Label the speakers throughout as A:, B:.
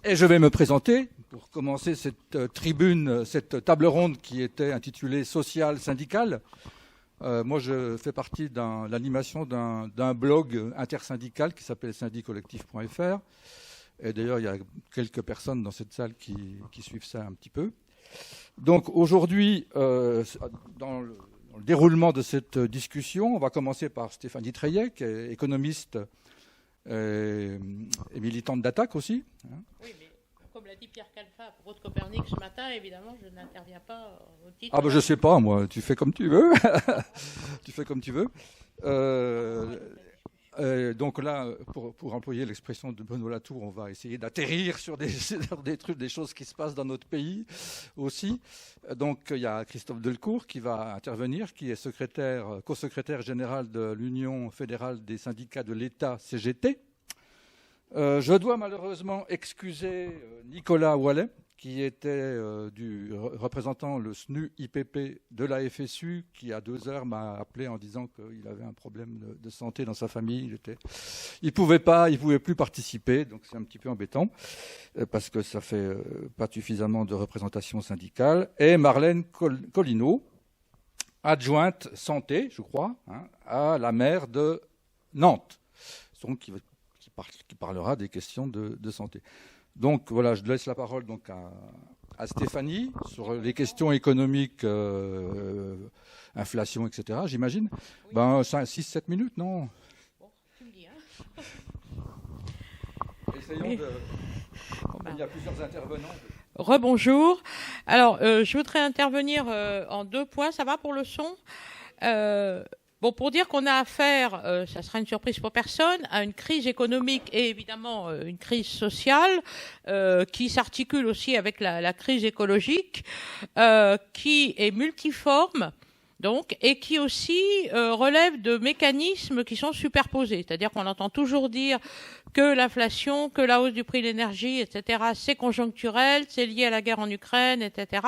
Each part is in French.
A: Et je vais me présenter pour commencer cette tribune, cette table ronde qui était intitulée Social syndicale. Moi, je fais partie de l'animation d'un blog intersyndical qui s'appelle syndicollectif.fr. Et d'ailleurs, il y a quelques personnes dans cette salle qui suivent ça un petit peu. Donc aujourd'hui, dans le déroulement de cette discussion, on va commencer par Stéphanie Treillet, qui est économiste et militante d'Attaque aussi.
B: Oui, mais comme l'a dit Pierre Calfa à propos de Copernic ce matin, évidemment, je n'interviens pas au titre...
A: Ah ben je sais pas, moi, tu fais comme tu veux. Tu fais comme tu veux. Donc là, pour employer l'expression de Benoît Latour, on va essayer d'atterrir sur des trucs, des choses qui se passent dans notre pays aussi. Donc il y a Christophe Delcourt qui va intervenir, qui est co-secrétaire général de l'Union fédérale des syndicats de l'État, CGT. Je dois malheureusement excuser Nicolas Ouellet, qui était représentant le SNU-IPP de la FSU, qui à 2 heures m'a appelé en disant qu'il avait un problème de santé dans sa famille. Il pouvait plus participer, donc c'est un petit peu embêtant, parce que ça fait pas suffisamment de représentation syndicale. Et Marlène Collineau, adjointe santé, je crois, à la maire de Nantes, donc qui parlera des questions de santé. Donc voilà, je laisse la parole donc à Stéphanie sur les questions économiques, inflation, etc. J'imagine. Oui. 6-7 minutes, non?
B: Bon, tu me dis, hein.
A: Essayons de... Il y a plusieurs intervenants.
B: Rebonjour. Alors, je voudrais intervenir en 2 points. Ça va pour le son? Bon, pour dire qu'on a affaire, ça sera une surprise pour personne, à une crise économique et évidemment une crise sociale qui s'articule aussi avec la crise écologique, qui est multiforme, donc, et qui aussi relève de mécanismes qui sont superposés. C'est-à-dire qu'on entend toujours dire que l'inflation, que la hausse du prix de l'énergie, etc., c'est conjoncturel, c'est lié à la guerre en Ukraine, etc.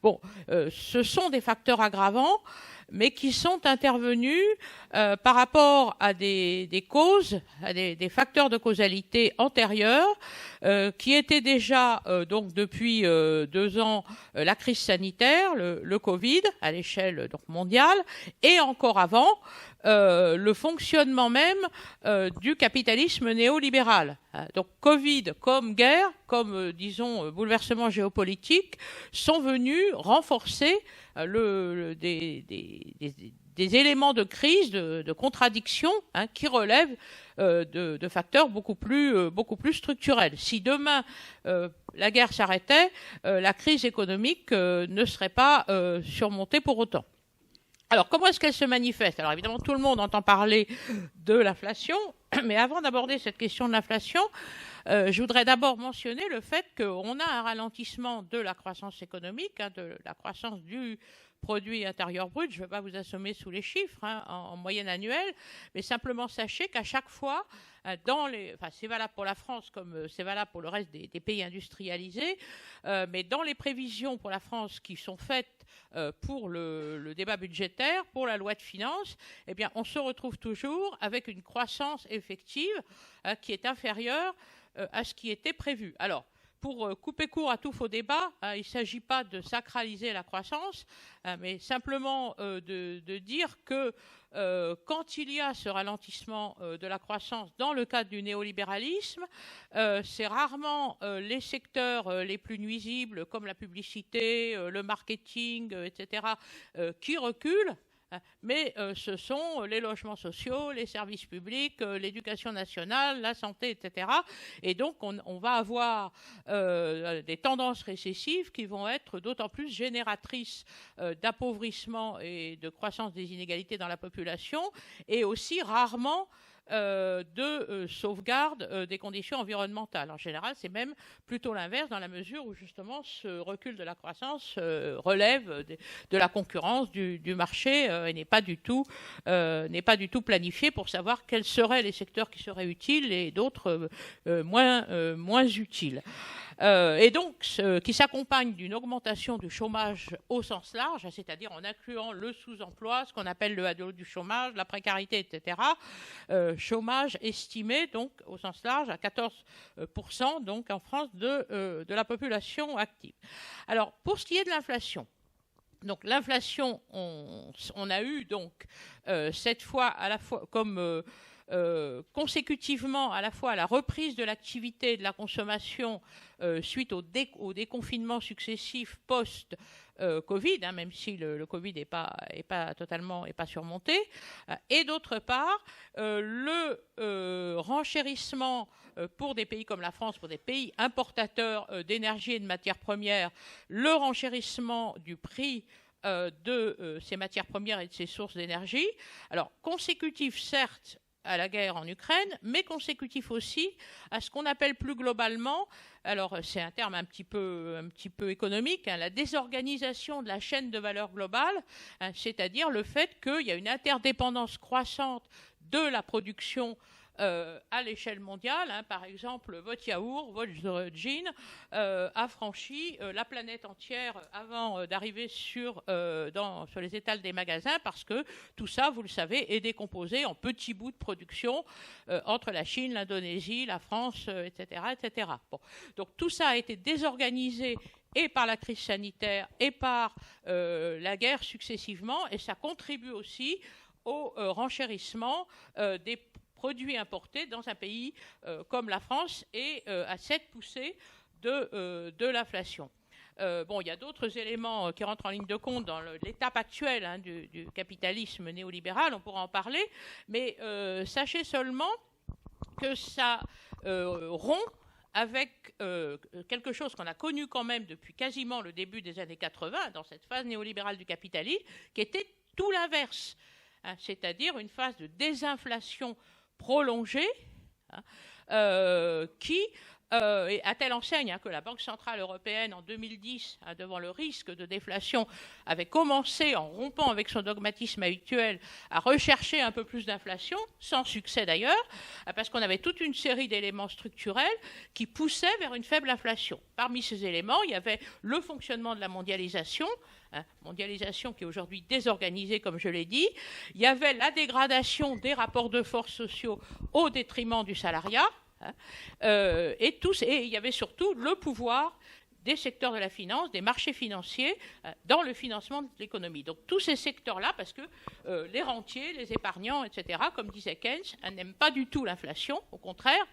B: Bon, ce sont des facteurs aggravants, mais qui sont intervenus par rapport à des causes, à des facteurs de causalité antérieurs, qui étaient déjà, donc depuis 2 ans, la crise sanitaire, le Covid, à l'échelle donc mondiale, et encore avant, le fonctionnement même du capitalisme néolibéral. Donc Covid comme guerre, comme disons bouleversement géopolitique, sont venus renforcer des éléments de crise, de contradiction, qui relèvent de facteurs beaucoup plus structurels. Si demain la guerre s'arrêtait, la crise économique ne serait pas surmontée pour autant. Alors, comment est-ce qu'elle se manifeste? Alors, évidemment, tout le monde entend parler de l'inflation, mais avant d'aborder cette question de l'inflation, je voudrais d'abord mentionner le fait qu'on a un ralentissement de la croissance économique, de la croissance du produit intérieur brut. Je ne vais pas vous assommer sous les chiffres en moyenne annuelle, mais simplement sachez qu'à chaque fois, c'est valable pour la France comme c'est valable pour le reste des pays industrialisés, mais dans les prévisions pour la France qui sont faites pour le débat budgétaire, pour la loi de finances, eh bien, on se retrouve toujours avec une croissance effective qui est inférieure à ce qui était prévu. Alors, pour couper court à tout faux débat, il ne s'agit pas de sacraliser la croissance, mais simplement de dire que quand il y a ce ralentissement de la croissance dans le cadre du néolibéralisme, c'est rarement les secteurs les plus nuisibles comme la publicité, le marketing, etc., qui reculent. Mais ce sont les logements sociaux, les services publics, l'éducation nationale, la santé, etc. Et donc, on va avoir des tendances récessives qui vont être d'autant plus génératrices d'appauvrissement et de croissance des inégalités dans la population, et aussi rarement de sauvegarde des conditions environnementales. En général, c'est même plutôt l'inverse, dans la mesure où justement ce recul de la croissance relève de la concurrence du marché et n'est pas du tout planifié pour savoir quels seraient les secteurs qui seraient utiles et d'autres moins utiles. et donc qui s'accompagne d'une augmentation du chômage au sens large, c'est-à-dire en incluant le sous-emploi, ce qu'on appelle le halo du chômage, la précarité, etc. Chômage estimé donc au sens large à 14% donc en France de la population active. Alors pour ce qui est de l'inflation, donc l'inflation, on a eu donc cette fois à la fois comme consécutivement à la fois à la reprise de l'activité et de la consommation suite au déconfinement successif post-Covid, même si le Covid n'est pas surmonté, et d'autre part le renchérissement pour des pays comme la France, pour des pays importateurs d'énergie et de matières premières, le renchérissement du prix de ces matières premières et de ces sources d'énergie. Alors, consécutif, certes, à la guerre en Ukraine, mais consécutif aussi à ce qu'on appelle plus globalement, alors c'est un terme un petit peu économique, la désorganisation de la chaîne de valeur globale, c'est-à-dire le fait qu'il y a une interdépendance croissante de la production à l'échelle mondiale. Par exemple, votre yaourt, votre gin a franchi la planète entière avant d'arriver sur les étals des magasins, parce que tout ça, vous le savez, est décomposé en petits bouts de production entre la Chine, l'Indonésie, la France, etc. etc. Bon. Donc tout ça a été désorganisé et par la crise sanitaire et par la guerre successivement, et ça contribue aussi au renchérissement des produits importés dans un pays comme la France et à cette poussée de l'inflation. Il y a d'autres éléments qui rentrent en ligne de compte dans l'étape actuelle du capitalisme néolibéral, on pourra en parler, mais sachez seulement que ça rompt avec quelque chose qu'on a connu quand même depuis quasiment le début des années 80, dans cette phase néolibérale du capitalisme, qui était tout l'inverse, c'est-à-dire une phase de désinflation prolongée, qui, à telle enseigne que la Banque centrale européenne en 2010, devant le risque de déflation, avait commencé, en rompant avec son dogmatisme habituel, à rechercher un peu plus d'inflation, sans succès d'ailleurs, parce qu'on avait toute une série d'éléments structurels qui poussaient vers une faible inflation. Parmi ces éléments, il y avait le fonctionnement de la mondialisation qui est aujourd'hui désorganisée, comme je l'ai dit. Il y avait la dégradation des rapports de force sociaux au détriment du salariat. Et il y avait surtout le pouvoir des secteurs de la finance, des marchés financiers, dans le financement de l'économie. Donc tous ces secteurs-là, parce que les rentiers, les épargnants, etc., comme disait Keynes, n'aiment pas du tout l'inflation, au contraire.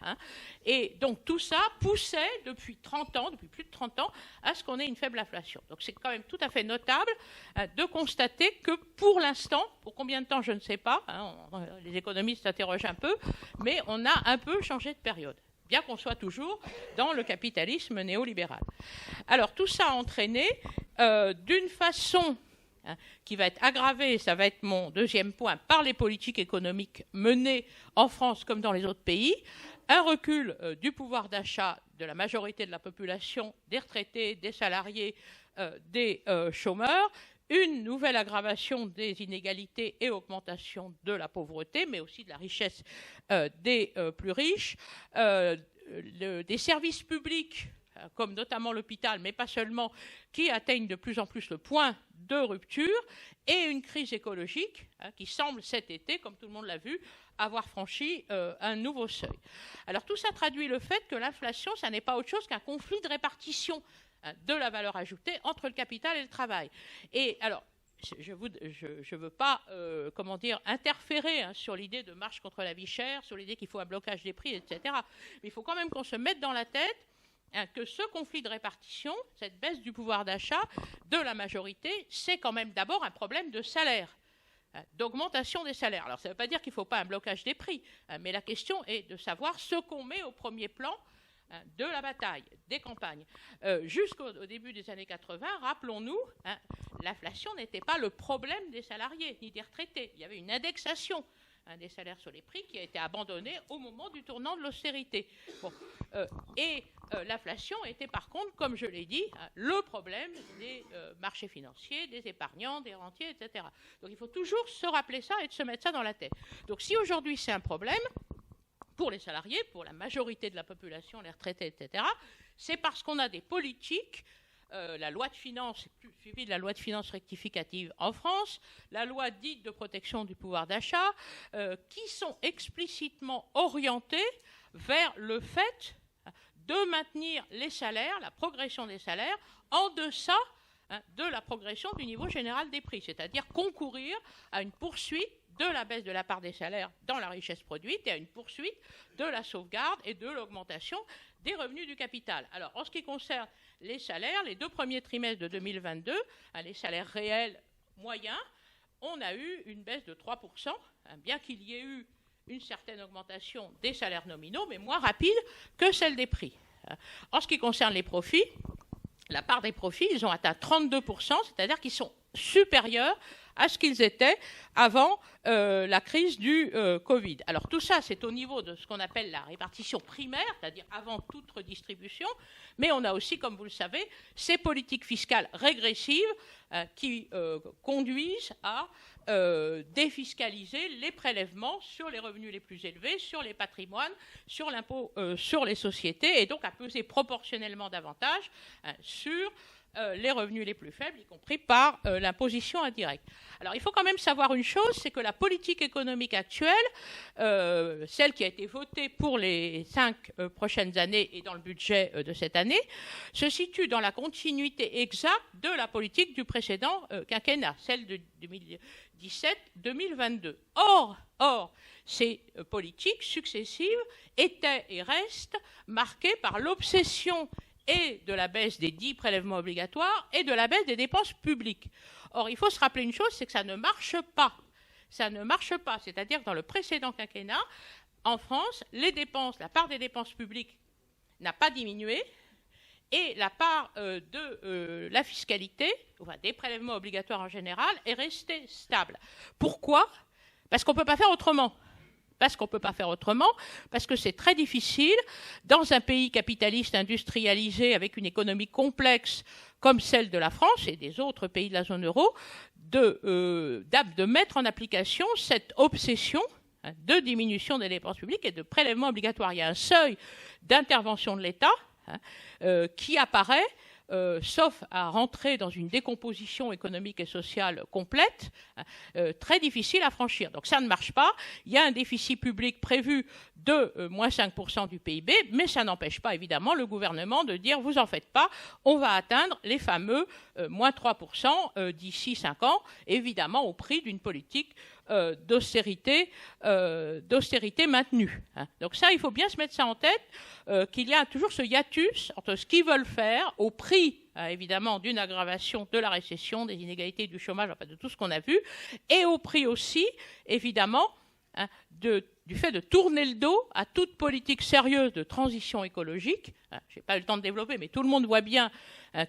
B: Et donc tout ça poussait depuis plus de 30 ans, à ce qu'on ait une faible inflation. Donc c'est quand même tout à fait notable de constater que pour l'instant, pour combien de temps je ne sais pas, les économistes s'interrogent un peu, mais on a un peu changé de période, bien qu'on soit toujours dans le capitalisme néolibéral. Alors tout ça a entraîné, d'une façon qui va être aggravée, ça va être mon deuxième point, par les politiques économiques menées en France comme dans les autres pays, un recul du pouvoir d'achat de la majorité de la population, des retraités, des salariés, des chômeurs, une nouvelle aggravation des inégalités et augmentation de la pauvreté, mais aussi de la richesse des plus riches, des services publics, comme notamment l'hôpital, mais pas seulement, qui atteignent de plus en plus le point de rupture, et une crise écologique qui semble cet été, comme tout le monde l'a vu, avoir franchi un nouveau seuil. Alors tout ça traduit le fait que l'inflation, ça n'est pas autre chose qu'un conflit de répartition de la valeur ajoutée entre le capital et le travail. Et alors, je ne veux pas interférer sur l'idée de marche contre la vie chère, sur l'idée qu'il faut un blocage des prix, etc. Mais il faut quand même qu'on se mette dans la tête que ce conflit de répartition, cette baisse du pouvoir d'achat de la majorité, c'est quand même d'abord un problème de salaire, d'augmentation des salaires. Alors ça ne veut pas dire qu'il ne faut pas un blocage des prix, mais la question est de savoir ce qu'on met au premier plan de la bataille, des campagnes. Jusqu'au début des années 80, rappelons-nous, l'inflation n'était pas le problème des salariés ni des retraités. Il y avait une indexation des salaires sur les prix qui a été abandonnée au moment du tournant de l'austérité. L'inflation était par contre, comme je l'ai dit, le problème des marchés financiers, des épargnants, des rentiers, etc. Donc il faut toujours se rappeler ça et de se mettre ça dans la tête. Donc si aujourd'hui c'est un problème, pour les salariés, pour la majorité de la population, les retraités, etc., c'est parce qu'on a des politiques, la loi de finances, suivie de la loi de finances rectificative en France, la loi dite de protection du pouvoir d'achat, qui sont explicitement orientées vers le fait de maintenir les salaires, la progression des salaires, en deçà de la progression du niveau général des prix, c'est-à-dire concourir à une poursuite de la baisse de la part des salaires dans la richesse produite et à une poursuite de la sauvegarde et de l'augmentation des revenus du capital. Alors, en ce qui concerne les salaires, les 2 premiers trimestres de 2022, les salaires réels moyens, on a eu une baisse de 3%, bien qu'il y ait eu une certaine augmentation des salaires nominaux, mais moins rapide que celle des prix. En ce qui concerne les profits, la part des profits, ils ont atteint 32%, c'est-à-dire qu'ils sont supérieurs à ce qu'ils étaient avant la crise du Covid. Alors tout ça, c'est au niveau de ce qu'on appelle la répartition primaire, c'est-à-dire avant toute redistribution, mais on a aussi, comme vous le savez, ces politiques fiscales régressives qui conduisent à défiscaliser les prélèvements sur les revenus les plus élevés, sur les patrimoines, sur l'impôt sur les sociétés, et donc à peser proportionnellement davantage sur les revenus les plus faibles, y compris par l'imposition indirecte. Alors il faut quand même savoir une chose, c'est que la politique économique actuelle, celle qui a été votée pour les 5 prochaines années et dans le budget de cette année, se situe dans la continuité exacte de la politique du précédent quinquennat, celle de 2017-2022. Or, ces politiques successives étaient et restent marquées par l'obsession et de la baisse des 10 prélèvements obligatoires et de la baisse des dépenses publiques. Or, il faut se rappeler une chose, c'est que ça ne marche pas. Ça ne marche pas. C'est-à-dire que dans le précédent quinquennat, en France, les dépenses, la part des dépenses publiques n'a pas diminué et la part de la fiscalité, enfin, des prélèvements obligatoires en général, est restée stable. Pourquoi ? Parce qu'on ne peut pas faire autrement. Parce que c'est très difficile, dans un pays capitaliste industrialisé avec une économie complexe comme celle de la France et des autres pays de la zone euro, de mettre en application cette obsession de diminution des dépenses publiques et de prélèvements obligatoires. Il y a un seuil d'intervention de l'État qui apparaît, sauf à rentrer dans une décomposition économique et sociale complète, très difficile à franchir. Donc ça ne marche pas. Il y a un déficit public prévu de moins 5% du PIB, mais ça n'empêche pas évidemment le gouvernement de dire vous en faites pas, on va atteindre les fameux moins 3% d'ici 5 ans, évidemment au prix d'une politique d'austérité maintenue. Donc ça, il faut bien se mettre ça en tête, qu'il y a toujours ce hiatus entre ce qu'ils veulent faire au prix, évidemment, d'une aggravation de la récession, des inégalités, du chômage, enfin de tout ce qu'on a vu, et au prix aussi, évidemment, du fait de tourner le dos à toute politique sérieuse de transition écologique. Je n'ai pas eu le temps de développer, mais tout le monde voit bien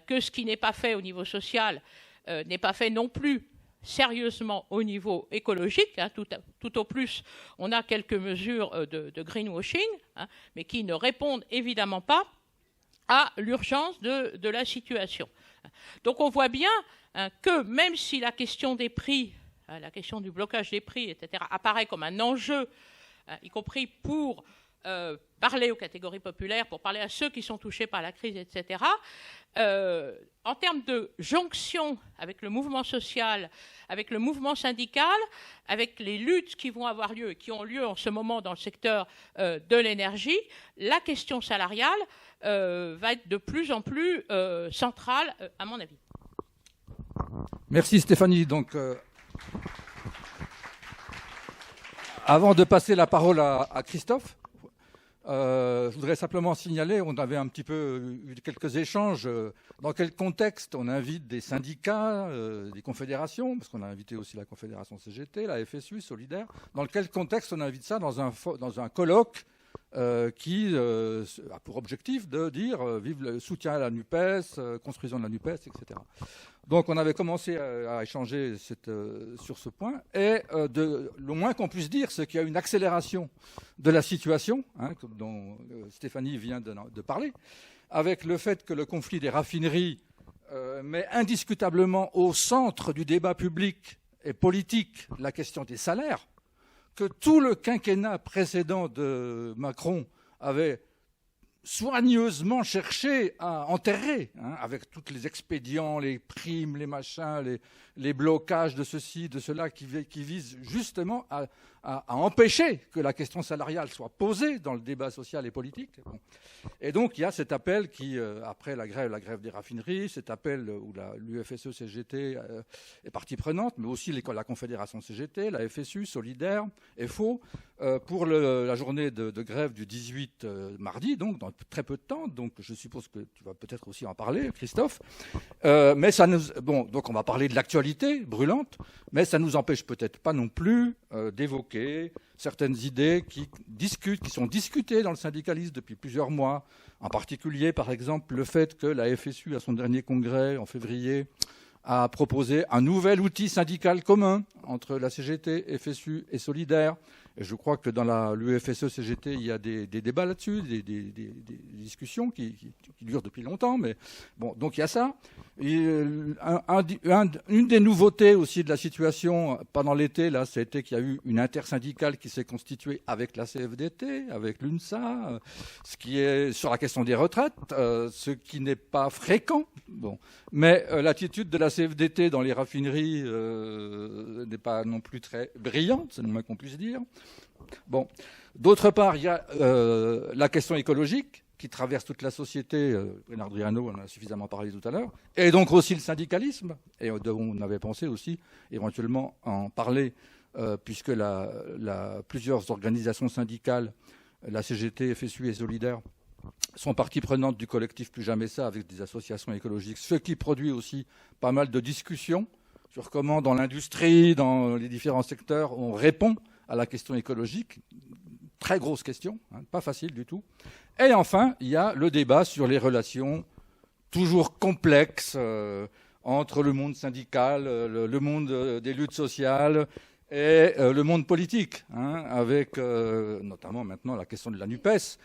B: que ce qui n'est pas fait au niveau social n'est pas fait non plus sérieusement au niveau écologique. Tout au plus, on a quelques mesures de greenwashing, mais qui ne répondent évidemment pas à l'urgence de la situation. Donc on voit bien que même si la question des prix, la question du blocage des prix, etc., apparaît comme un enjeu, y compris pour parler aux catégories populaires, pour parler à ceux qui sont touchés par la crise, etc., en termes de jonction avec le mouvement social, avec le mouvement syndical, avec les luttes qui vont avoir lieu et qui ont lieu en ce moment dans le secteur de l'énergie, la question salariale va être de plus en plus centrale, à mon avis.
A: Merci Stéphanie. Donc, avant de passer la parole à Christophe, je voudrais simplement signaler, on avait un petit peu eu quelques échanges, dans quel contexte on invite des syndicats, des confédérations, parce qu'on a invité aussi la Confédération CGT, la FSU, Solidaire, dans quel contexte on invite ça dans un colloque qui a pour objectif de dire vive le soutien à la NUPES, construisons de la NUPES, etc. Donc on avait commencé à échanger sur ce point, et le moins qu'on puisse dire, c'est qu'il y a une accélération de la situation, dont Stéphanie vient de parler, avec le fait que le conflit des raffineries met indiscutablement au centre du débat public et politique la question des salaires, que tout le quinquennat précédent de Macron avait soigneusement cherché à enterrer, avec tous les expédients, les primes, les machins, les blocages de ceci, de cela, qui visent justement à empêcher que la question salariale soit posée dans le débat social et politique. Bon. Et donc, il y a cet appel qui, après la grève des raffineries, cet appel où l'UFSE-CGT est partie prenante, mais aussi la Confédération CGT, la FSU, Solidaire, FO, pour la journée de grève du 18 mardi, donc dans très peu de temps. Donc, je suppose que tu vas peut-être aussi en parler, Christophe. Mais ça donc on va parler de l'actualité brûlante, mais ça nous empêche peut-être pas non plus d'évoquer certaines idées qui sont discutées dans le syndicalisme depuis plusieurs mois. En particulier, par exemple, le fait que la FSU, à son dernier congrès en février, a proposé un nouvel outil syndical commun entre la CGT, FSU et Solidaire. Et je crois que dans l'UFSE-CGT, il y a des débats là-dessus, des discussions qui durent depuis longtemps. Mais bon, donc il y a ça. Une des nouveautés aussi de la situation pendant l'été, là, c'était qu'il y a eu une intersyndicale qui s'est constituée avec la CFDT, avec l'UNSA, ce qui est sur la question des retraites, ce qui n'est pas fréquent. Bon, mais l'attitude de la CFDT dans les raffineries n'est pas non plus très brillante, c'est le moins qu'on puisse dire. Bon. D'autre part, il y a la question écologique qui traverse toute la société. Bernard Driano en a suffisamment parlé tout à l'heure. Et donc aussi le syndicalisme. Et on avait pensé aussi éventuellement en parler, puisque plusieurs organisations syndicales, la CGT, FSU et Solidaire, sont partie prenante du collectif Plus Jamais Ça avec des associations écologiques, ce qui produit aussi pas mal de discussions sur comment dans l'industrie, dans les différents secteurs, on répond à la question écologique. Très grosse question, pas facile du tout. Et enfin, il y a le débat sur les relations toujours complexes entre le monde syndical, le monde des luttes sociales et le monde politique, avec notamment maintenant la question de la NUPES,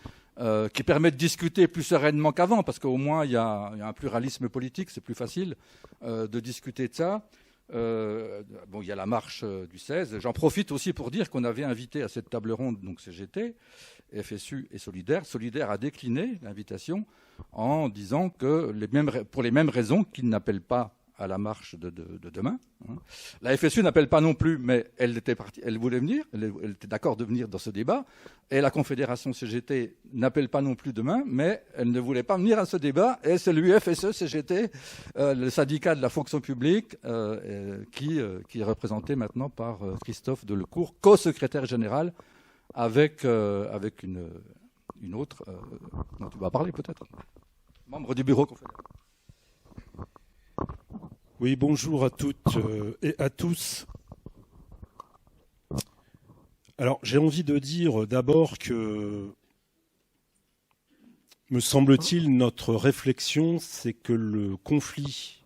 A: qui permet de discuter plus sereinement qu'avant, parce qu'au moins il y a un pluralisme politique, c'est plus facile de discuter de ça. Il y a la marche du 16. J'en profite aussi pour dire qu'on avait invité à cette table ronde donc CGT, FSU et Solidaire. Solidaire a décliné l'invitation en disant que pour les mêmes raisons qu'il n'appelle pas à la marche de demain. La FSU n'appelle pas non plus, mais elle voulait venir, elle était d'accord de venir dans ce débat. Et la Confédération CGT n'appelle pas non plus demain, mais elle ne voulait pas venir à ce débat. Et c'est l'UFSE-CGT, le syndicat de la fonction publique, qui est représenté maintenant par Christophe Delecourt, co-secrétaire général, avec une autre, dont tu vas parler peut-être, membre du bureau confédéral.
C: Oui, bonjour à toutes et à tous. Alors, j'ai envie de dire d'abord que, me semble-t-il, notre réflexion, c'est que le conflit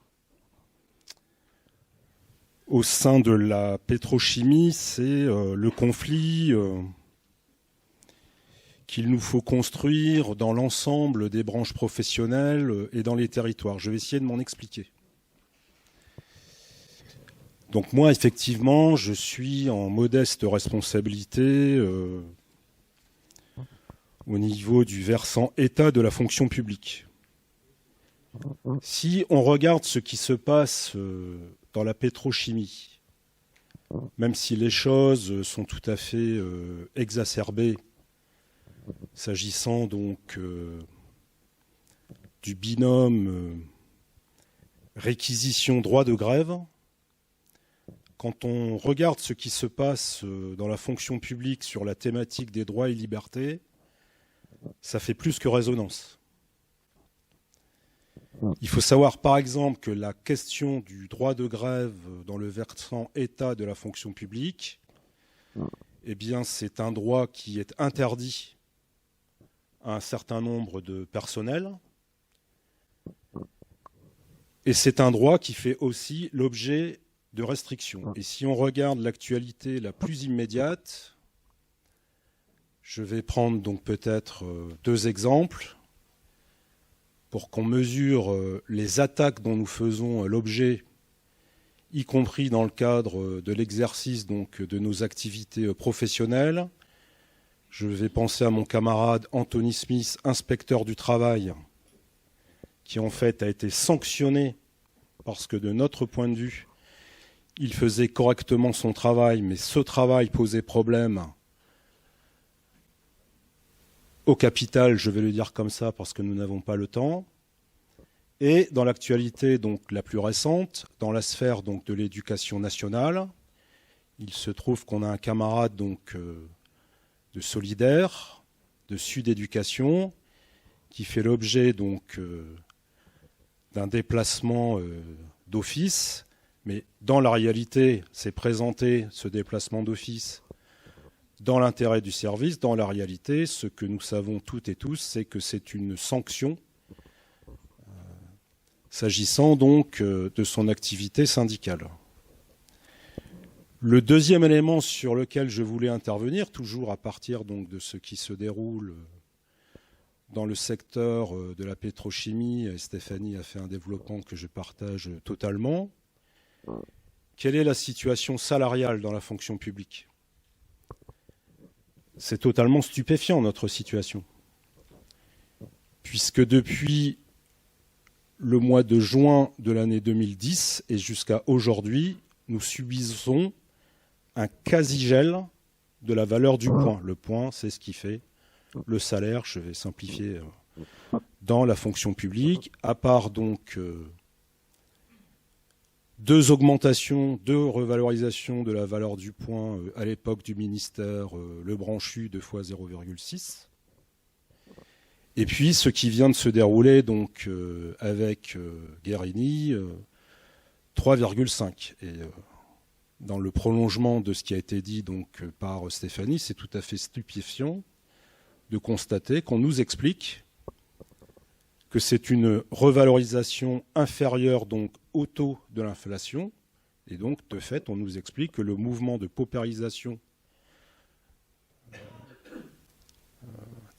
C: au sein de la pétrochimie, c'est le conflit qu'il nous faut construire dans l'ensemble des branches professionnelles et dans les territoires. Je vais essayer de m'en expliquer. Donc moi, effectivement, je suis en modeste responsabilité au niveau du versant État de la fonction publique. Si on regarde ce qui se passe dans la pétrochimie, même si les choses sont tout à fait exacerbées, s'agissant donc du binôme réquisition-droit de grève, quand on regarde ce qui se passe dans la fonction publique sur la thématique des droits et libertés, ça fait plus que résonance. Il faut savoir par exemple que la question du droit de grève dans le versant État de la fonction publique, eh bien, c'est un droit qui est interdit à un certain nombre de personnels. Et c'est un droit qui fait aussi l'objet de restrictions. Et si on regarde l'actualité la plus immédiate, je vais prendre donc peut-être 2 exemples pour qu'on mesure les attaques dont nous faisons l'objet y compris dans le cadre de l'exercice donc de nos activités professionnelles. Je vais penser à mon camarade Anthony Smith, inspecteur du travail, qui en fait a été sanctionné parce que de notre point de vue, il faisait correctement son travail, mais ce travail posait problème au capital, je vais le dire comme ça parce que nous n'avons pas le temps. Et dans l'actualité donc la plus récente, dans la sphère donc de l'éducation nationale, il se trouve qu'on a un camarade donc de Solidaire, de Sud Éducation, qui fait l'objet donc d'un déplacement d'office, mais dans la réalité, c'est présenté ce déplacement d'office dans l'intérêt du service. Dans la réalité, ce que nous savons toutes et tous, c'est que c'est une sanction s'agissant donc de son activité syndicale. Le deuxième élément sur lequel je voulais intervenir, toujours à partir donc de ce qui se déroule dans le secteur de la pétrochimie, et Stéphanie a fait un développement que je partage totalement. Quelle est la situation salariale dans la fonction publique ? C'est totalement stupéfiant, notre situation. Puisque depuis le mois de juin de l'année 2010 et jusqu'à aujourd'hui, nous subissons un quasi-gel de la valeur du point. Le point, c'est ce qui fait le salaire, je vais simplifier, dans la fonction publique, à part donc deux augmentations, deux revalorisations de la valeur du point à l'époque du ministère Le Branchu, 2 fois 0,6. Et puis ce qui vient de se dérouler donc avec Guérini, 3,5. Et dans le prolongement de ce qui a été dit donc par Stéphanie, c'est tout à fait stupéfiant de constater qu'on nous explique que c'est une revalorisation inférieure donc au taux de l'inflation. Et donc, de fait, on nous explique que le mouvement de paupérisation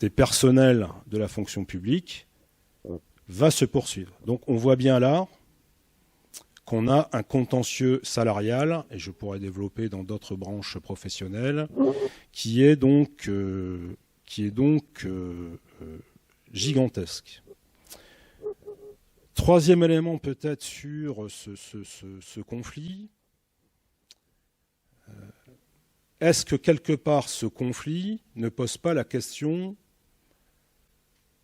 C: des personnels de la fonction publique va se poursuivre. Donc, on voit bien là qu'on a un contentieux salarial, et je pourrais développer dans d'autres branches professionnelles, qui est donc gigantesque. Troisième élément peut-être sur ce conflit. Est-ce que quelque part ce conflit ne pose pas la question,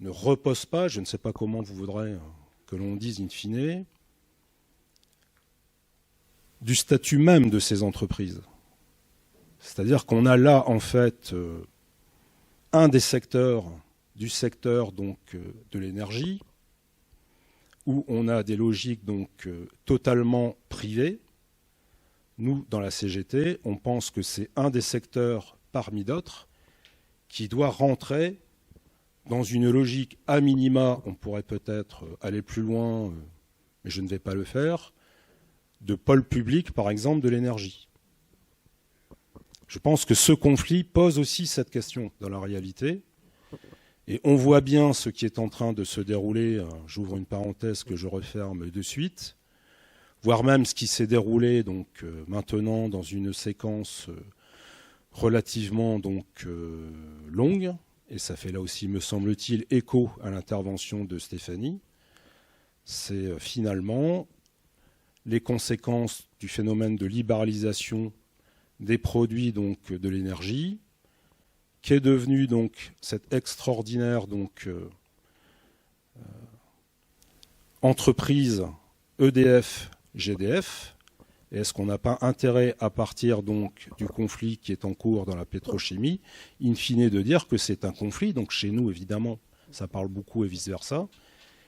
C: ne repose pas, je ne sais pas comment vous voudrez que l'on dise in fine, du statut même de ces entreprises. C'est-à-dire qu'on a là en fait un des secteurs du secteur donc de l'énergie, où on a des logiques donc totalement privées. Nous, dans la CGT, on pense que c'est un des secteurs parmi d'autres qui doit rentrer dans une logique à minima, on pourrait peut-être aller plus loin, mais je ne vais pas le faire, de pôle public, par exemple, de l'énergie. Je pense que ce conflit pose aussi cette question dans la réalité. Et on voit bien ce qui est en train de se dérouler, j'ouvre une parenthèse que je referme de suite, voire même ce qui s'est déroulé donc, maintenant dans une séquence relativement donc, longue, et ça fait là aussi, me semble-t-il, écho à l'intervention de Stéphanie, c'est finalement les conséquences du phénomène de libéralisation des produits donc, de l'énergie, qui est devenu donc cette extraordinaire donc, entreprise EDF-GDF. Et est-ce qu'on n'a pas intérêt, à partir donc du conflit qui est en cours dans la pétrochimie, in fine de dire que c'est un conflit, donc chez nous évidemment ça parle beaucoup et vice-versa,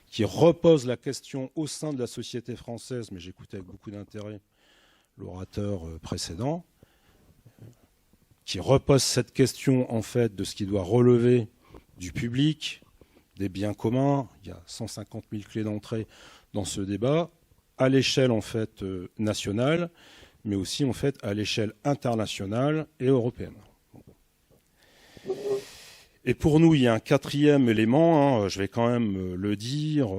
C: qui repose la question au sein de la société française, mais j'écoutais avec beaucoup d'intérêt l'orateur précédent, qui repose cette question en fait de ce qui doit relever du public, des biens communs. Il y a 150 000 clés d'entrée dans ce débat, à l'échelle en fait nationale, mais aussi en fait à l'échelle internationale et européenne. Et pour nous, il y a un quatrième élément, je vais quand même le dire,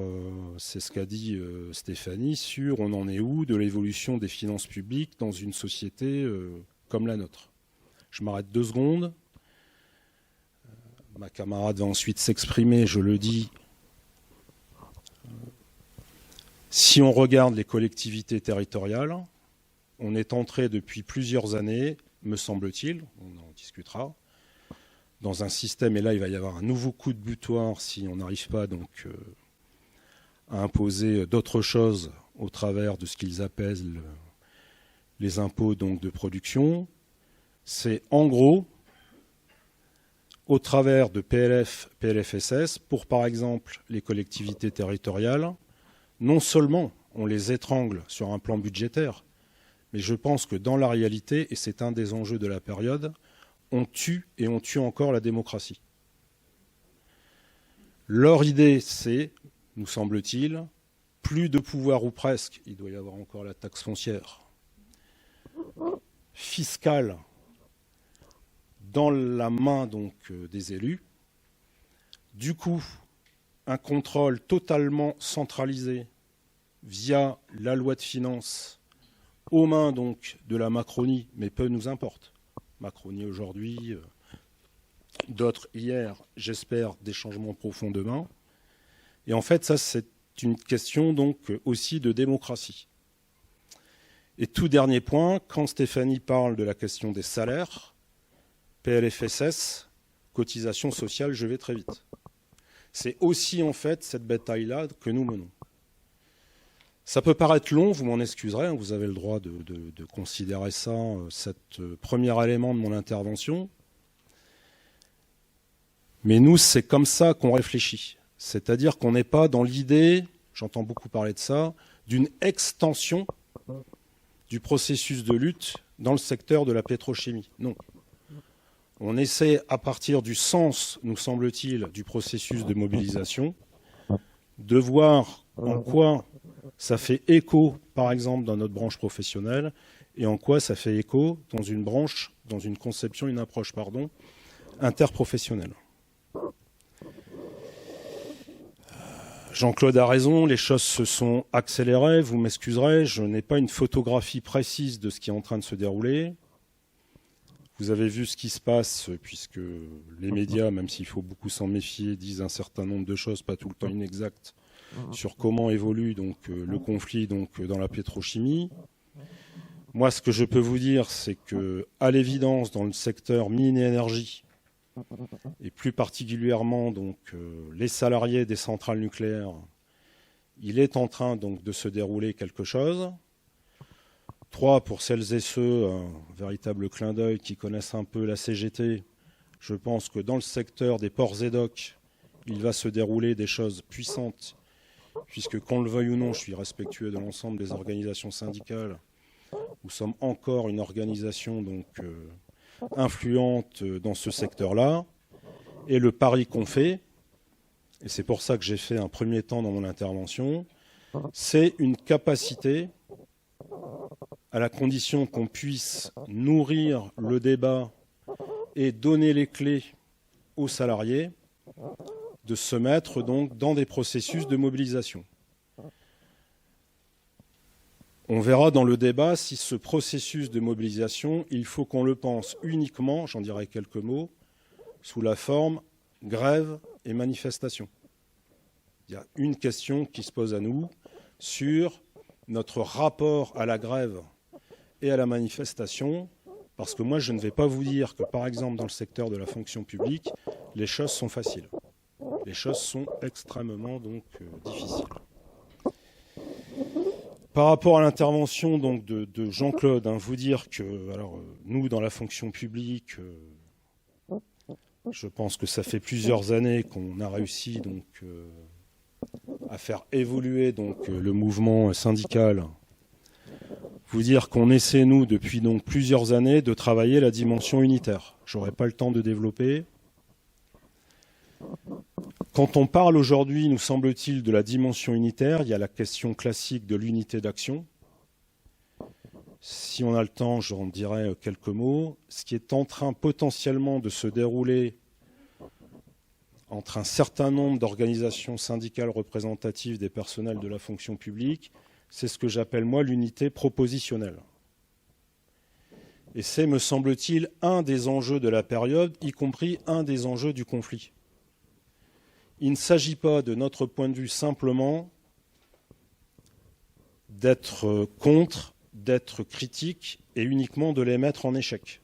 C: c'est ce qu'a dit Stéphanie, sur on en est où de l'évolution des finances publiques dans une société comme la nôtre. Je m'arrête 2 secondes. Ma camarade va ensuite s'exprimer, je le dis. Si on regarde les collectivités territoriales, on est entré depuis plusieurs années, me semble-t-il, on en discutera, dans un système, et là il va y avoir un nouveau coup de butoir si on n'arrive pas donc à imposer d'autres choses au travers de ce qu'ils appellent les impôts donc de production. C'est en gros, au travers de PLF, PLFSS, pour par exemple les collectivités territoriales, non seulement on les étrangle sur un plan budgétaire, mais je pense que dans la réalité, et c'est un des enjeux de la période, on tue et on tue encore la démocratie. Leur idée, c'est, nous semble-t-il, plus de pouvoir ou presque, il doit y avoir encore la taxe foncière, fiscale dans la main donc des élus. Du coup, un contrôle totalement centralisé via la loi de finances aux mains donc de la Macronie, mais peu nous importe. Macronie aujourd'hui, d'autres hier, j'espère des changements profonds demain. Et en fait, ça c'est une question donc aussi de démocratie. Et tout dernier point, quand Stéphanie parle de la question des salaires, PLFSS, cotisation sociale, je vais très vite. C'est aussi en fait cette bataille-là que nous menons. Ça peut paraître long, vous m'en excuserez, vous avez le droit de considérer ça, cet premier élément de mon intervention. Mais nous, c'est comme ça qu'on réfléchit. C'est-à-dire qu'on n'est pas dans l'idée, j'entends beaucoup parler de ça, d'une extension du processus de lutte dans le secteur de la pétrochimie. Non. On essaie, à partir du sens, nous semble-t-il, du processus de mobilisation, de voir en quoi ça fait écho, par exemple, dans notre branche professionnelle, et en quoi ça fait écho dans une branche, dans une conception, une approche, interprofessionnelle. Jean-Claude a raison, les choses se sont accélérées, vous m'excuserez, je n'ai pas une photographie précise de ce qui est en train de se dérouler. Vous avez vu ce qui se passe, puisque les médias, même s'il faut beaucoup s'en méfier, disent un certain nombre de choses, pas tout le temps inexactes, sur comment évolue donc le conflit donc dans la pétrochimie. Moi, ce que je peux vous dire, c'est que, à l'évidence, dans le secteur mine et énergie, et plus particulièrement donc les salariés des centrales nucléaires, il est en train donc de se dérouler quelque chose. 3, pour celles et ceux, un véritable clin d'œil qui connaissent un peu la CGT, je pense que dans le secteur des ports et docks, il va se dérouler des choses puissantes, puisque qu'on le veuille ou non, je suis respectueux de l'ensemble des organisations syndicales. Nous sommes encore une organisation donc influente dans ce secteur-là. Et le pari qu'on fait, et c'est pour ça que j'ai fait un premier temps dans mon intervention, c'est une capacité, à la condition qu'on puisse nourrir le débat et donner les clés aux salariés, de se mettre donc dans des processus de mobilisation. On verra dans le débat si ce processus de mobilisation, il faut qu'on le pense uniquement, j'en dirai quelques mots, sous la forme grève et manifestation. Il y a une question qui se pose à nous sur notre rapport à la grève et à la manifestation, parce que moi je ne vais pas vous dire que par exemple dans le secteur de la fonction publique, les choses sont faciles. Les choses sont extrêmement donc difficiles. Par rapport à l'intervention donc de Jean-Claude, vous dire que alors nous dans la fonction publique, je pense que ça fait plusieurs années qu'on a réussi donc à faire évoluer donc le mouvement syndical. Vous dire qu'on essaie nous depuis donc plusieurs années de travailler la dimension unitaire. J'aurai pas le temps de développer. Quand on parle aujourd'hui, nous semble-t-il, de la dimension unitaire, il y a la question classique de l'unité d'action. Si on a le temps, j'en dirai quelques mots. Ce qui est en train potentiellement de se dérouler entre un certain nombre d'organisations syndicales représentatives des personnels de la fonction publique, c'est ce que j'appelle, moi, l'unité propositionnelle. Et c'est, me semble-t-il, un des enjeux de la période, y compris un des enjeux du conflit. Il ne s'agit pas, de notre point de vue, simplement d'être contre, d'être critique et uniquement de les mettre en échec.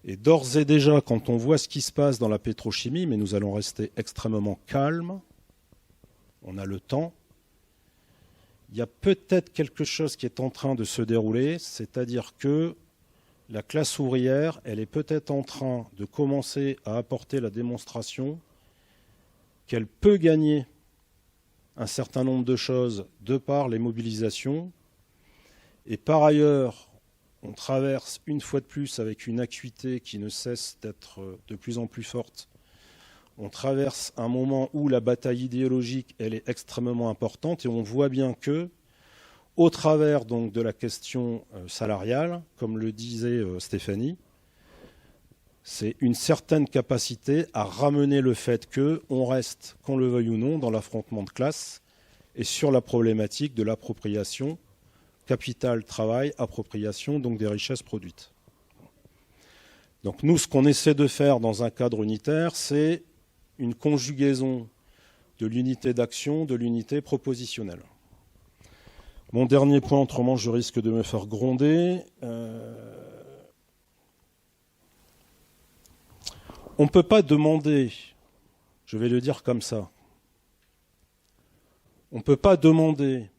C: Et d'ores et déjà, quand on voit ce qui se passe dans la pétrochimie, mais nous allons rester extrêmement calmes, on a le temps, il y a peut-être quelque chose qui est en train de se dérouler, c'est-à-dire que la classe ouvrière, elle est peut-être en train de commencer à apporter la démonstration qu'elle peut gagner un certain nombre de choses de par les mobilisations. Et par ailleurs, on traverse une fois de plus avec une acuité qui ne cesse d'être de plus en plus forte. On traverse un moment où la bataille idéologique, elle est extrêmement importante et on voit bien que, au travers donc de la question salariale, comme le disait Stéphanie, c'est une certaine capacité à ramener le fait qu'on reste, qu'on le veuille ou non, dans l'affrontement de classe et sur la problématique de l'appropriation, capital, travail, appropriation, donc des richesses produites. Donc nous, ce qu'on essaie de faire dans un cadre unitaire, c'est une conjugaison de l'unité d'action, de l'unité propositionnelle. Mon dernier point, autrement je risque de me faire gronder. On ne peut pas demander, je vais le dire comme ça, on ne peut pas demander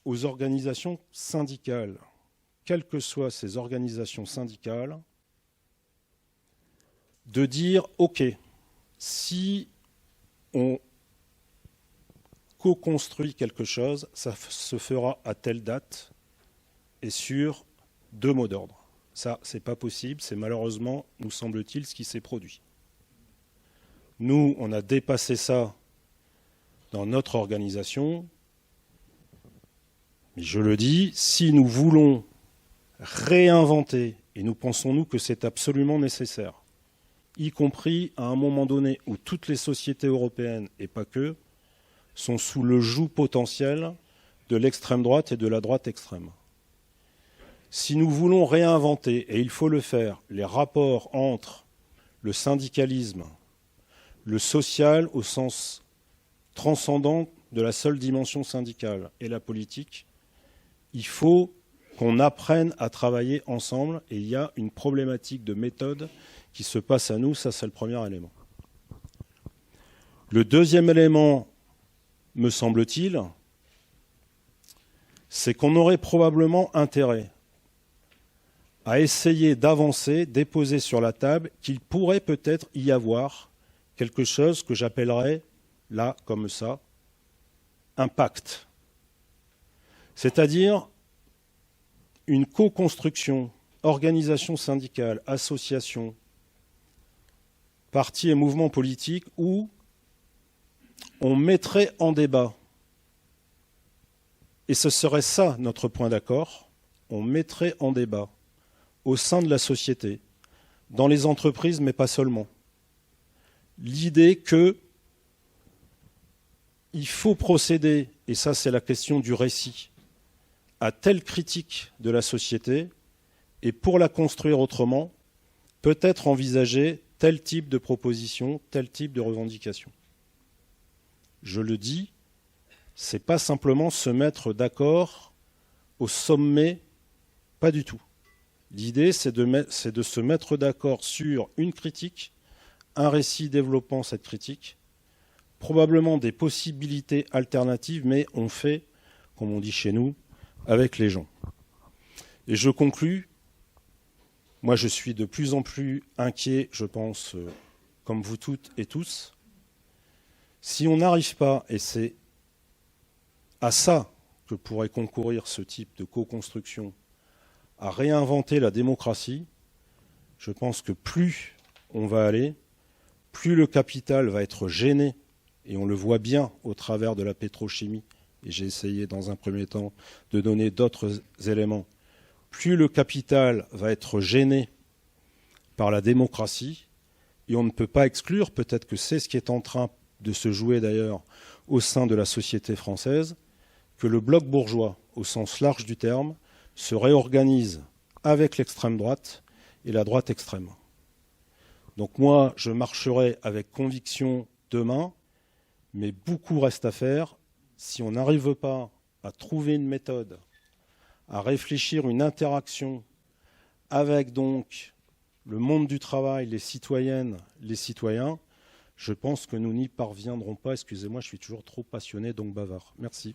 C: aux organisations syndicales, quelles que soient ces organisations syndicales, de dire « Ok, si on co-construit quelque chose, ça se fera à telle date et sur 2 mots d'ordre ». Ça, ce n'est pas possible, c'est malheureusement, nous semble-t-il, ce qui s'est produit. Nous, on a dépassé ça dans notre organisation. Mais je le dis, si nous voulons réinventer, et nous pensons-nous que c'est absolument nécessaire, y compris à un moment donné où toutes les sociétés européennes, et pas que, sont sous le joug potentiel de l'extrême droite et de la droite extrême. Si nous voulons réinventer, et il faut le faire, les rapports entre le syndicalisme, le social au sens transcendant de la seule dimension syndicale et la politique, il faut qu'on apprenne à travailler ensemble et il y a une problématique de méthode qui se passe à nous, ça c'est le premier élément. Le deuxième élément, me semble-t-il, c'est qu'on aurait probablement intérêt à essayer d'avancer, déposer sur la table qu'il pourrait peut-être y avoir quelque chose que j'appellerais, là, comme ça, un pacte. C'est-à-dire une co-construction, organisation syndicale, association, partis et mouvements politiques où on mettrait en débat, et ce serait ça notre point d'accord, on mettrait en débat au sein de la société, dans les entreprises, mais pas seulement, l'idée qu'il faut procéder, et ça c'est la question du récit, à telle critique de la société, et pour la construire autrement, peut-être envisager tel type de proposition, tel type de revendication. Je le dis, ce n'est pas simplement se mettre d'accord au sommet, pas du tout. L'idée, c'est de se mettre d'accord sur une critique, un récit développant cette critique, probablement des possibilités alternatives, mais on fait, comme on dit chez nous, avec les gens. Et je conclus, moi je suis de plus en plus inquiet, je pense, comme vous toutes et tous, si on n'arrive pas, et c'est à ça que pourrait concourir ce type de co-construction, à réinventer la démocratie, je pense que plus on va aller, plus le capital va être gêné, et on le voit bien au travers de la pétrochimie, et j'ai essayé dans un premier temps de donner d'autres éléments, plus le capital va être gêné par la démocratie, Et on ne peut pas exclure, peut-être que c'est ce qui est en train de se jouer d'ailleurs au sein de la société française, que le bloc bourgeois, au sens large du terme, se réorganise avec l'extrême droite et la droite extrême. Donc moi, je marcherai avec conviction demain, mais beaucoup reste à faire si on n'arrive pas à trouver une méthode, à réfléchir une interaction avec donc le monde du travail, les citoyennes, les citoyens. Je pense que nous n'y parviendrons pas. Excusez-moi, je suis toujours trop passionné, donc bavard. Merci.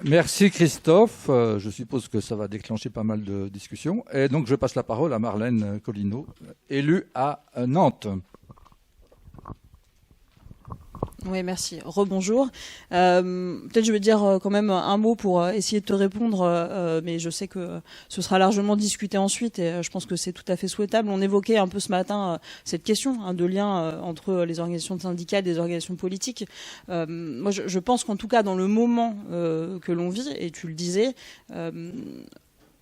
A: Merci Christophe. Je suppose que ça va déclencher pas mal de discussions. Et donc je passe la parole à Marlène Collineau, élue à Nantes.
D: Oui, merci. Rebonjour. Peut-être je vais dire quand même un mot pour essayer de te répondre, mais je sais que ce sera largement discuté ensuite et je pense que c'est tout à fait souhaitable. On évoquait un peu ce matin cette question de lien entre les organisations syndicales et les organisations politiques. Moi, je pense qu'en tout cas, dans le moment que l'on vit, et tu le disais,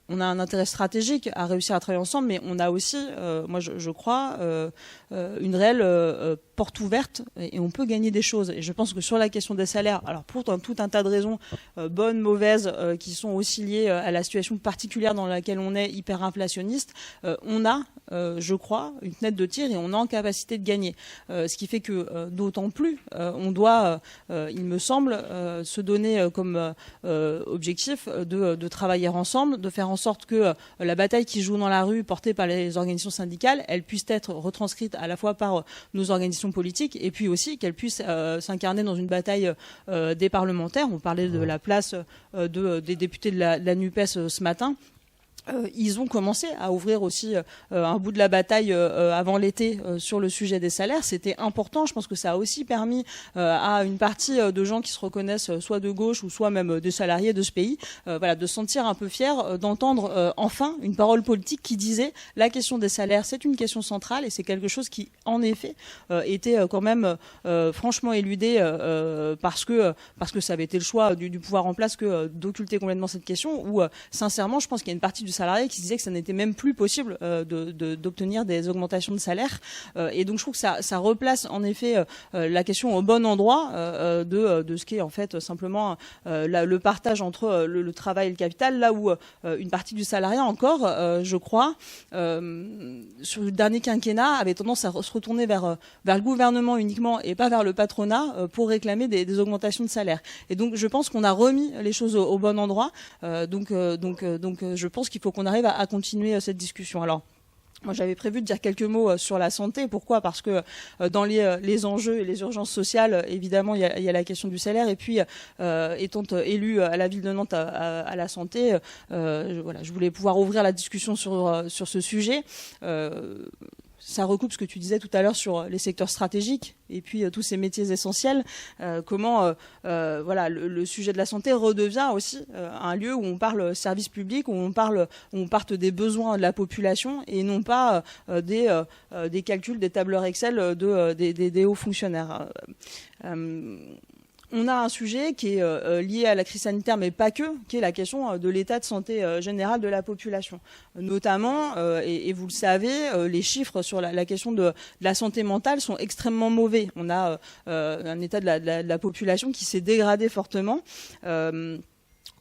D: on a un intérêt stratégique à réussir à travailler ensemble, mais on a aussi, moi je crois, une réelle porte ouverte et on peut gagner des choses. Et je pense que sur la question des salaires, alors pour tout un tas de raisons, bonnes, mauvaises, qui sont aussi liées à la situation particulière dans laquelle on est, hyper inflationniste, on a, je crois, une fenêtre de tir et on est en capacité de gagner. Ce qui fait que d'autant plus, on doit, il me semble, se donner comme objectif de travailler ensemble, de faire en sorte que la bataille qui joue dans la rue, portée par les organisations syndicales, elle puisse être retranscrite à la fois par nos organisations politiques et puis aussi qu'elle puisse s'incarner dans une bataille des parlementaires. On parlait de la place des députés de la NUPES ce matin. Ils ont commencé à ouvrir aussi un bout de la bataille avant l'été sur le sujet des salaires. C'était important. Je pense que ça a aussi permis à une partie de gens qui se reconnaissent soit de gauche ou soit même des salariés de ce pays, voilà, de se sentir un peu fiers d'entendre enfin une parole politique qui disait la question des salaires, c'est une question centrale et c'est quelque chose qui, en effet, était quand même franchement éludé parce que ça avait été le choix du pouvoir en place que d'occulter complètement cette question. Où sincèrement, je pense qu'il y a une partie du salariés qui disaient que ça n'était même plus possible d'obtenir des augmentations de salaire. Et donc je trouve que ça replace en effet la question au bon endroit de ce qui est en fait simplement le partage entre le travail et le capital, là où une partie du salariat encore, je crois, sur le dernier quinquennat, avait tendance à se retourner vers le gouvernement uniquement et pas vers le patronat pour réclamer des augmentations de salaire. Et donc je pense qu'on a remis les choses au bon endroit. Donc je pense qu'il faut qu'on arrive à continuer cette discussion. Alors, moi, j'avais prévu de dire quelques mots sur la santé. Pourquoi ? Parce que dans les enjeux et les urgences sociales, évidemment, il y a la question du salaire. Et puis, étant élu à la ville de Nantes à la santé, voilà, je voulais pouvoir ouvrir la discussion sur ce sujet. Ça recoupe ce que tu disais tout à l'heure sur les secteurs stratégiques et puis tous ces métiers essentiels. Comment voilà, le sujet de la santé redevient aussi un lieu où on parle service public, où on parte des besoins de la population et non pas des calculs, des tableurs Excel des hauts fonctionnaires. On a un sujet qui est lié à la crise sanitaire, mais pas que, qui est la question de l'état de santé général de la population. Notamment, et vous le savez, les chiffres sur la question de la santé mentale sont extrêmement mauvais. On a un état de la population qui s'est dégradé fortement.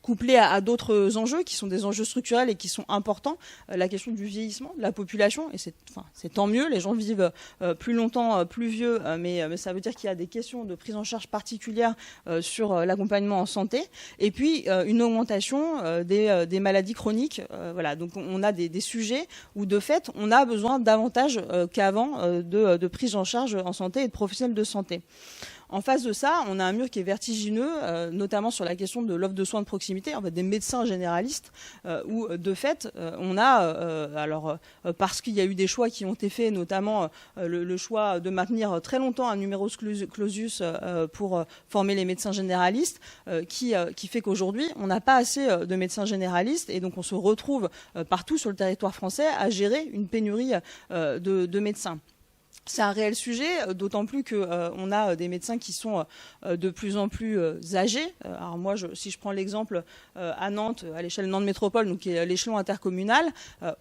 D: Couplé à d'autres enjeux qui sont des enjeux structurels et qui sont importants, la question du vieillissement de la population, et c'est tant mieux, les gens vivent plus longtemps, plus vieux, mais ça veut dire qu'il y a des questions de prise en charge particulière sur l'accompagnement en santé, et puis une augmentation des maladies chroniques. Voilà, donc on a des sujets où de fait on a besoin davantage qu'avant de prise en charge en santé et de professionnels de santé. En face de ça, on a un mur qui est vertigineux, notamment sur la question de l'offre de soins de proximité, en fait, des médecins généralistes, où de fait, on a, parce qu'il y a eu des choix qui ont été faits, notamment le choix de maintenir très longtemps un numerus clausus pour former les médecins généralistes, qui fait qu'aujourd'hui, on n'a pas assez de médecins généralistes, et donc on se retrouve partout sur le territoire français à gérer une pénurie de médecins. C'est un réel sujet, d'autant plus qu'on a des médecins qui sont de plus en plus âgés. Alors moi, si je prends l'exemple à Nantes, à l'échelle Nantes Métropole, donc qui est l'échelon intercommunal,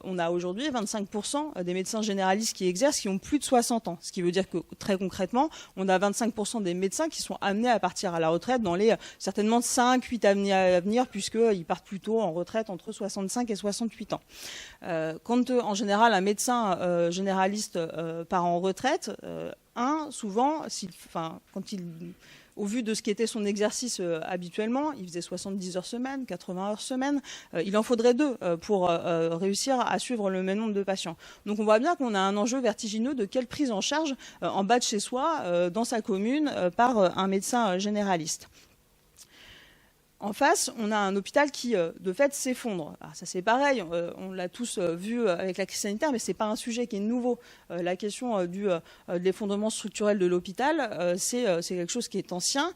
D: on a aujourd'hui 25% des médecins généralistes qui exercent qui ont plus de 60 ans. Ce qui veut dire que très concrètement, on a 25% des médecins qui sont amenés à partir à la retraite dans les certainement 5-8 années à venir, puisqu'ils partent plutôt en retraite entre 65 et 68 ans. Quand en général un médecin généraliste part en retraite, souvent, au vu de ce qu'était son exercice habituellement, il faisait 70 heures semaine, 80 heures semaine, il en faudrait 2 pour réussir à suivre le même nombre de patients. Donc on voit bien qu'on a un enjeu vertigineux de quelle prise en charge en bas de chez soi, dans sa commune, par un médecin généraliste. En face, on a un hôpital qui, de fait, s'effondre. Ça, c'est pareil, on l'a tous vu avec la crise sanitaire, mais ce n'est pas un sujet qui est nouveau. La question de l'effondrement structurel de l'hôpital, c'est quelque chose qui est ancien,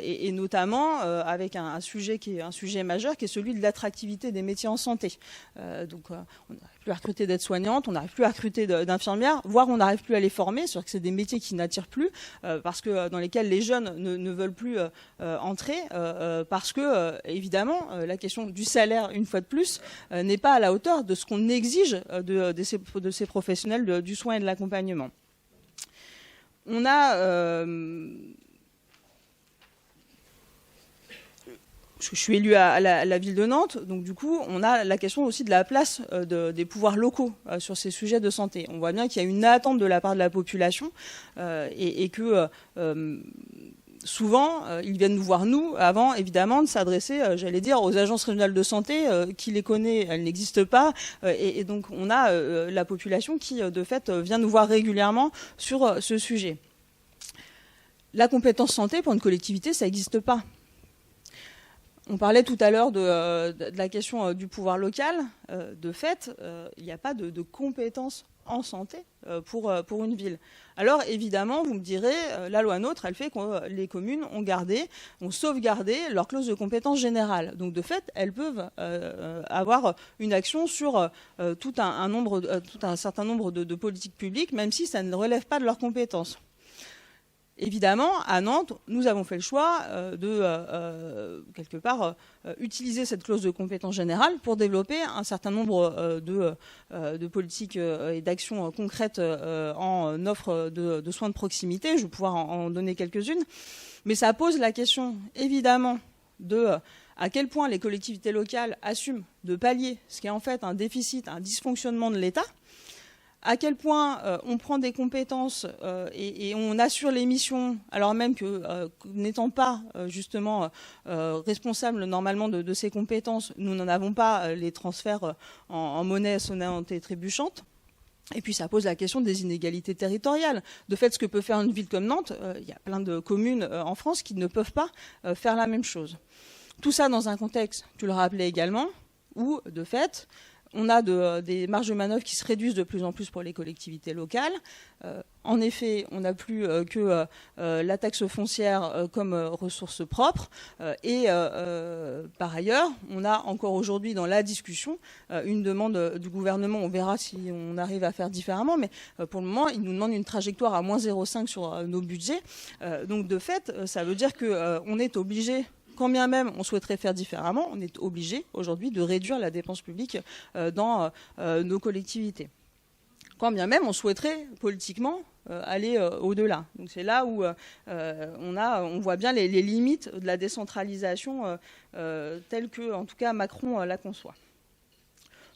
D: et notamment avec un sujet qui est un sujet majeur, qui est celui de l'attractivité des métiers en santé. Donc, on n'arrive plus à recruter d'aides-soignantes, on n'arrive plus à recruter d'infirmières, voire on n'arrive plus à les former, c'est-à-dire que c'est des métiers qui n'attirent plus, parce que dans lesquels les jeunes ne veulent plus entrer, parce que évidemment, la question du salaire, une fois de plus, n'est pas à la hauteur de ce qu'on exige de ces professionnels du soin et de l'accompagnement. On a... je suis élue à la ville de Nantes, donc du coup, on a la question aussi de la place des pouvoirs locaux sur ces sujets de santé. On voit bien qu'il y a une attente de la part de la population et que... souvent, ils viennent nous voir, nous, avant, évidemment, de s'adresser, j'allais dire, aux agences régionales de santé. Qui les connaît, elles n'existent pas. Et donc, on a la population qui, de fait, vient nous voir régulièrement sur ce sujet. La compétence santé, pour une collectivité, ça n'existe pas. On parlait tout à l'heure de la question du pouvoir local. De fait, il n'y a pas de compétences en santé pour une ville. Alors évidemment, vous me direz, la loi NOTRe, elle fait que les communes ont sauvegardé leur clause de compétence générale. Donc de fait, elles peuvent avoir une action sur tout un certain nombre de politiques publiques, même si ça ne relève pas de leurs compétences. Évidemment, à Nantes, nous avons fait le choix de, quelque part, utiliser cette clause de compétence générale pour développer un certain nombre de politiques et d'actions concrètes en offre de soins de proximité. Je vais pouvoir en donner quelques-unes. Mais ça pose la question, évidemment, de à quel point les collectivités locales assument de pallier ce qui est en fait un déficit, un dysfonctionnement de l'État, à quel point on prend des compétences et on assure les missions, alors même que n'étant pas justement responsable normalement de ces compétences, nous n'en avons pas les transferts en monnaie sonnante et trébuchante. Et puis ça pose la question des inégalités territoriales. De fait, ce que peut faire une ville comme Nantes, il y a plein de communes en France qui ne peuvent pas faire la même chose. Tout ça dans un contexte, tu le rappelais également, où de fait... on a des marges de manœuvre qui se réduisent de plus en plus pour les collectivités locales. En effet, on n'a plus que la taxe foncière comme ressource propre. Et par ailleurs, on a encore aujourd'hui dans la discussion une demande du gouvernement. On verra si on arrive à faire différemment. Mais pour le moment, il nous demande une trajectoire à moins 0,5 sur nos budgets. Donc de fait, ça veut dire qu'on est obligé... Quand bien même on souhaiterait faire différemment, on est obligé aujourd'hui de réduire la dépense publique dans nos collectivités. Quand bien même on souhaiterait politiquement aller au-delà. Donc c'est là où on voit bien les limites de la décentralisation telle que, en tout cas, Macron la conçoit.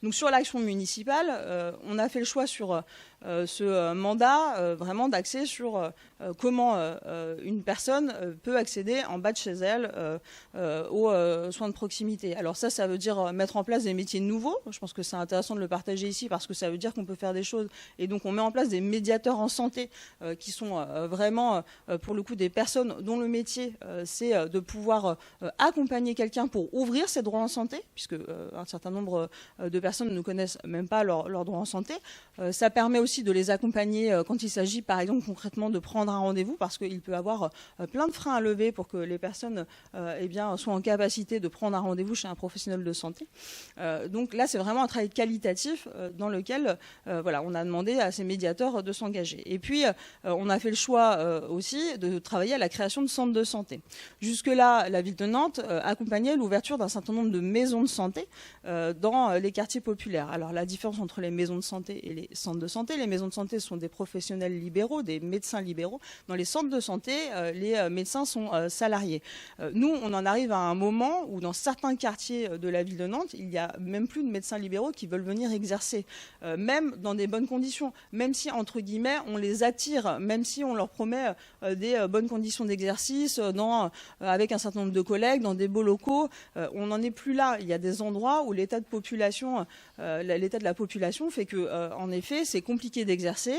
D: Donc sur l'action municipale, on a fait le choix sur ce mandat vraiment d'axer sur comment une personne peut accéder en bas de chez elle aux soins de proximité. Alors ça veut dire mettre en place des métiers nouveaux. Je pense que c'est intéressant de le partager ici parce que ça veut dire qu'on peut faire des choses. Et donc on met en place des médiateurs en santé qui sont vraiment, pour le coup, des personnes dont le métier, c'est de pouvoir accompagner quelqu'un pour ouvrir ses droits en santé, puisque un certain nombre de personnes ne connaissent même pas leurs droits en santé. Ça permet aussi aussi de les accompagner quand il s'agit, par exemple, concrètement de prendre un rendez-vous, parce qu'il peut y avoir plein de freins à lever pour que les personnes soient en capacité de prendre un rendez-vous chez un professionnel de santé. Donc là, c'est vraiment un travail qualitatif dans lequel on a demandé à ces médiateurs de s'engager. Et puis, on a fait le choix aussi de travailler à la création de centres de santé. Jusque-là, la ville de Nantes accompagnait l'ouverture d'un certain nombre de maisons de santé dans les quartiers populaires. Alors la différence entre les maisons de santé et les centres de santé, les maisons de santé sont des professionnels libéraux, des médecins libéraux. Dans les centres de santé, les médecins sont salariés. Nous, on en arrive à un moment où dans certains quartiers de la ville de Nantes, il n'y a même plus de médecins libéraux qui veulent venir exercer, même dans des bonnes conditions, même si, entre guillemets, on les attire, même si on leur promet des bonnes conditions d'exercice, avec un certain nombre de collègues, dans des beaux locaux. On n'en est plus là. Il y a des endroits où l'état de la population fait que, en effet, c'est compliqué d'exercer,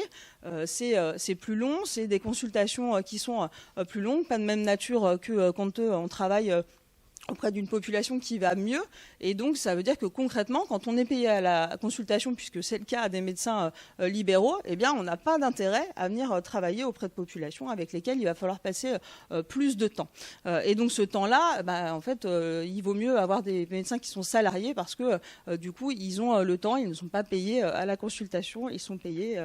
D: c'est plus long, c'est des consultations qui sont plus longues, pas de même nature que quand on travaille auprès d'une population qui va mieux. Et donc, ça veut dire que concrètement, quand on est payé à la consultation, puisque c'est le cas des médecins libéraux, eh bien, on n'a pas d'intérêt à venir travailler auprès de populations avec lesquelles il va falloir passer plus de temps. Et donc, ce temps-là, en fait, il vaut mieux avoir des médecins qui sont salariés parce que, du coup, ils ont le temps, ils ne sont pas payés à la consultation, ils sont payés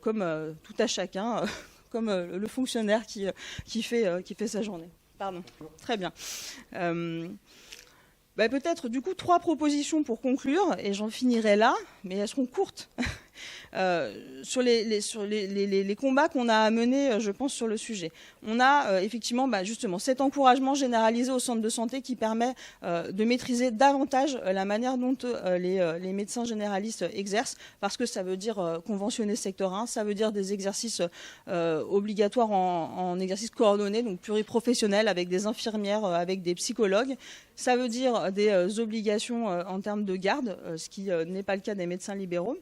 D: comme tout à chacun, comme le fonctionnaire qui fait sa journée. Pardon. Très bien. Peut-être du coup 3 propositions pour conclure, et j'en finirai là, mais elles seront courtes. Sur les combats qu'on a à mener, je pense, sur le sujet. On a effectivement justement cet encouragement généralisé au centre de santé qui permet de maîtriser davantage la manière dont les médecins généralistes exercent, parce que ça veut dire conventionner secteur 1, ça veut dire des exercices obligatoires en exercice coordonné, donc pluriprofessionnel, avec des infirmières, avec des psychologues. Ça veut dire des obligations en termes de garde, ce qui n'est pas le cas des médecins libéraux.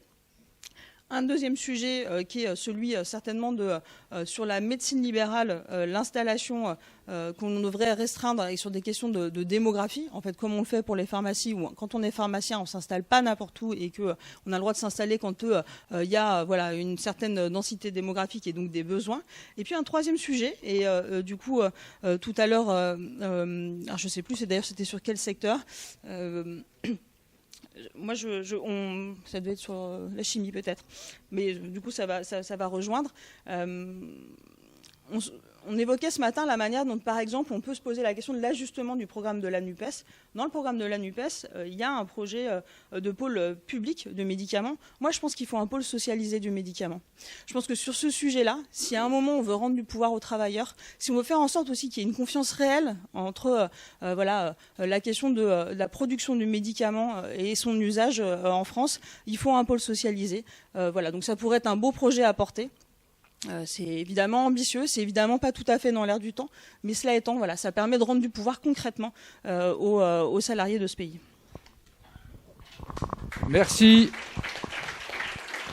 D: Un deuxième sujet qui est celui certainement sur la médecine libérale, l'installation qu'on devrait restreindre et sur des questions de démographie, en fait, comme on le fait pour les pharmacies, où quand on est pharmacien, on ne s'installe pas n'importe où et qu'on a le droit de s'installer quand il y a une certaine densité démographique et donc des besoins. Et puis un troisième sujet, et du coup, tout à l'heure, je ne sais plus, c'était sur quel secteur moi, ça doit être sur la chimie peut-être, mais du coup, ça va rejoindre. On évoquait ce matin la manière dont, par exemple, on peut se poser la question de l'ajustement du programme de la NUPES. Dans le programme de la NUPES, il y a un projet de pôle public de médicaments. Moi, je pense qu'il faut un pôle socialisé du médicament. Je pense que sur ce sujet-là, si à un moment on veut rendre du pouvoir aux travailleurs, si on veut faire en sorte aussi qu'il y ait une confiance réelle entre la question de la production du médicament et son usage en France, il faut un pôle socialisé. Donc ça pourrait être un beau projet à porter. C'est évidemment ambitieux, c'est évidemment pas tout à fait dans l'air du temps, mais cela étant, ça permet de rendre du pouvoir concrètement aux salariés de ce pays.
A: Merci.